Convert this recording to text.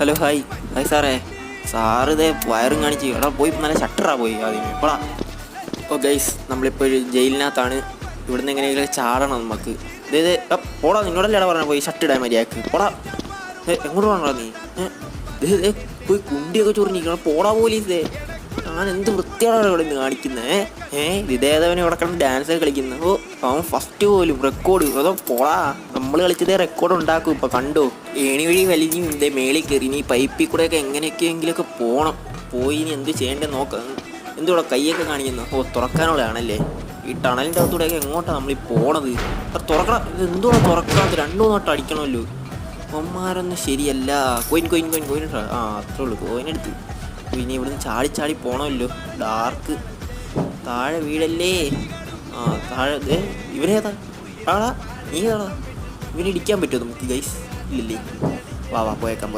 Hello hi hi സാറേ. Sir ഇതേ വയറും കാണിച്ച് എടാ പോയി നല്ല ഷട്ടറാ പോയി ആദ്യമേ എപ്പോഴാ. ഓ ഗൈസ്, നമ്മളിപ്പോൾ ഒരു ജയിലിനകത്താണ്. ഇവിടുന്ന് എങ്ങനെയെങ്കിലും ചാടണം നമുക്ക്. ഇതേ പോടാ, നിന്നോടല്ലേ ഇട പറഞ്ഞ പോയി ഷട്ട് ഇടാൻ മര്യാദക്ക് പോടാ. എങ്ങോട്ട് പോകണോ നീ? പോയി കുണ്ടിയൊക്കെ ചൊറിഞ്ഞിരിക്കണം. പോടാ പോലീസേ. ഞാൻ എന്ത് വൃത്തിയാണ് ഇവിടെ നിന്ന് കാണിക്കുന്നത്. ഇതേതവനെ ഇവിടെ കിടന്ന് ഡാൻസൊക്കെ കളിക്കുന്നത്. ഓ അവൻ ഫസ്റ്റ് പോലും റെക്കോർഡ്. അതോ പോടാ, നമ്മൾ കളിച്ചതേ റെക്കോർഡ് ഉണ്ടാക്കും. ഇപ്പം കണ്ടോ, ഏണി വഴി വലിഞ്ഞും ഇതേ മേളിൽ കയറി. ഇനി പൈപ്പിൽ കൂടെയൊക്കെ എങ്ങനെയൊക്കെയെങ്കിലുമൊക്കെ പോകണം. പോയി ഇനി എന്ത് ചെയ്യേണ്ടത് നോക്കാം. എന്തുകൂടെ കൈയൊക്കെ കാണിക്കുന്നു. ഓ തുറക്കാനുള്ളതാണല്ലേ. ഈ ടണലിൻ്റെ അകത്തൂടെയൊക്കെ എങ്ങോട്ടാണ് നമ്മളീ പോണത്? തുറക്കണം. ഇത് എന്തുകൂടെ തുറക്കാത്ത 2-3 വട്ടം അടിക്കണമല്ലോ. അമ്മമാരൊന്നും ശരിയല്ല. കോയിൻ അത്രേ ഉള്ളൂ. കോയിനെടുത്ത് ഇനി ഇവിടുന്ന് ചാടി ചാടി പോകണമല്ലോ. ഡാർക്ക് താഴെ വീടല്ലേ. താഴെ ഇവനേതാ? ആടാ നീ ഏതാടാ? ഇവനെ ഇടിക്കാൻ പറ്റുമോ നമുക്ക് ഗൈസ്? ഇല്ലല്ലേ. വാ പോയേക്കാം.